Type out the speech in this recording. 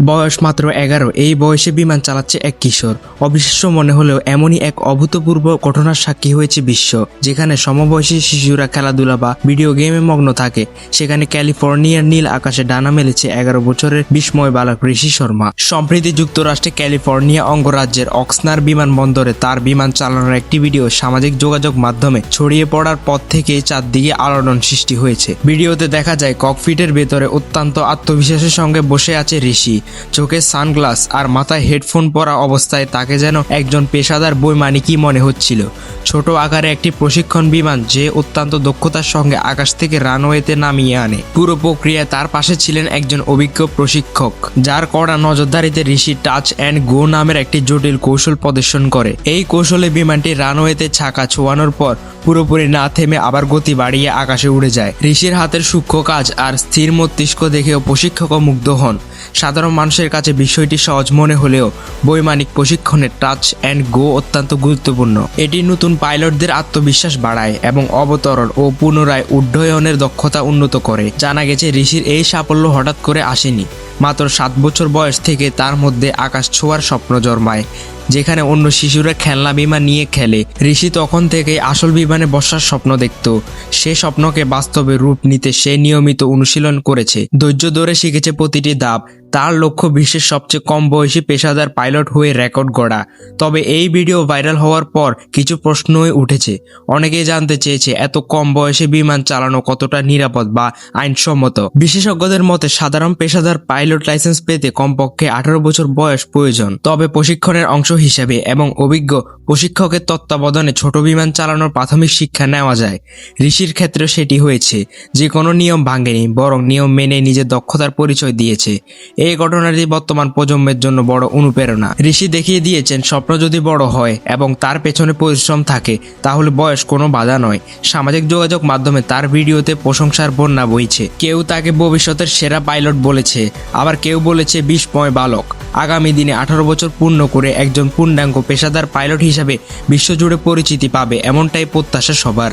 বয়স মাত্র 11। এই বয়সে বিমান চালাচ্ছে এক কিশোর। অবিশ্বাস্য মনে হলেও এমনই এক অভূতপূর্ব ঘটনার সাক্ষী হয়েছে বিশ্ব। যেখানে সমবয়সী শিশুরা খেলাধুলা বা ভিডিও গেমে মগ্ন থাকে, সেখানে ক্যালিফোর্নিয়ার নীল আকাশে ডানা মেলেছে 11 বছরের বিস্ময় বালক ঋষি শর্মা। সম্প্রতি যুক্তরাষ্ট্রে ক্যালিফোর্নিয়া অঙ্গরাজ্যের অক্সনার বিমানবন্দরে তার বিমান চালানোর একটি ভিডিও সামাজিক যোগাযোগ মাধ্যমে ছড়িয়ে পড়ার পর থেকেই চারদিকে আলোড়ন সৃষ্টি হয়েছে। ভিডিওতে দেখা যায় ককপিটের ভেতরে অত্যন্ত আত্মবিশ্বাসের সঙ্গে বসে আছে ঋষি। চোখে সানগ্লাস আর মাথায় হেডফোন পরা অবস্থায় তাকে যেন একজন পেশাদার বৈমানিকই মনে হচ্ছিল। ছোট আকারে একটি প্রশিক্ষণ বিমান যে অত্যন্ত দক্ষতার সঙ্গে আকাশ থেকে রানওয়েতে নামিয়ে আনে। পুরো প্রক্রিয়ায় তার পাশে ছিলেন একজন অভিজ্ঞ প্রশিক্ষক, যার কড়া নজরদারিতে ঋষি টাচ অ্যান্ড গো নামের একটি জটিল কৌশল প্রদর্শন করে। এই কৌশলে বিমানটি রানওয়েতে চাকা ছোঁয়ানোর পর পুরোপুরি না থেমে আবার গতি বাড়িয়ে আকাশে উড়ে যায়। ঋষির হাতের সূক্ষ্ম কাজ আর স্থির মস্তিষ্ক দেখেও প্রশিক্ষকও মুগ্ধ হন। সাধারণ মানুষের কাছে বিষয়টি সহজ মনে হলেও বৈমানিক প্রশিক্ষণে টাচ অ্যান্ড গো অত্যন্ত গুরুত্বপূর্ণ। এটি নতুন পাইলটদের আত্মবিশ্বাস বাড়ায় এবং অবতরণ ও পুনরায় উড্ডয়নের দক্ষতা উন্নত করে। জানা গেছে ঋষির এই সাফল্য হঠাৎ করে আসেনি। মাত্র 7 বছর বয়স থেকে তার মধ্যে আকাশ ছোঁয়ার স্বপ্ন জন্মায়। যেখানে অন্য শিশুরা খেলনা বিমান নিয়ে খেলে, ঋষি তখন থেকেই আসল বিমানে বসার স্বপ্ন দেখত। সে স্বপ্নকে বাস্তবে রূপ নিতে সে নিয়মিত অনুশীলন করেছে, ধৈর্য ধরে শিখেছে প্রতিটি ধাপ। তার লক্ষ্য বিশ্বের সবচেয়ে কম বয়সী পেশাদার পাইলট হয়ে রেকর্ড গড়া। তবে এই ভিডিও ভাইরাল হওয়ার পর কিছু প্রশ্নই উঠেছে। অনেকেই জানতে চেয়েছে এত কম বয়সে বিমান চালানো কতটা নিরাপদ বা আইনসম্মত। বিশেষজ্ঞদের মতে সাধারণ পেশাদার পাইলট লাইসেন্স পেতে কমপক্ষে 18 বছর বয়স প্রয়োজন। তবে প্রশিক্ষণের অংশ হিসেবে এবং অভিজ্ঞ প্রশিক্ষকের তত্ত্বাবধানে ছোট বিমান চালানোর প্রাথমিক শিক্ষা নেওয়া যায়। ঋষির ক্ষেত্রে সেটি হয়েছে। যে কোনো নিয়ম ভাঙেনি, বরং নিয়ম মেনে নিজের দক্ষতার পরিচয় দিয়েছে। এই ঘটনাটি বর্তমান প্রজন্মের জন্য বড় অনুপ্রেরণা। ঋষি দেখিয়ে দিয়েছেন স্বপ্ন যদি বড় হয় এবং তার পেছনে পরিশ্রম থাকে, তাহলে বয়স কোনো বাধা নয়। সামাজিক যোগাযোগ মাধ্যমে তার ভিডিওতে প্রশংসার বন্যা বইছে। কেউ তাকে ভবিষ্যতের সেরা পাইলট বলেছে, আবার কেউ বলেছে বিস্ময় বালক। আগামী দিনে 18 বছর পূর্ণ করে একজন পূর্ণাঙ্গ পেশাদার পাইলট হিসাবে বিশ্বজুড়ে পরিচিতি পাবে, এমনটাই প্রত্যাশা সবার।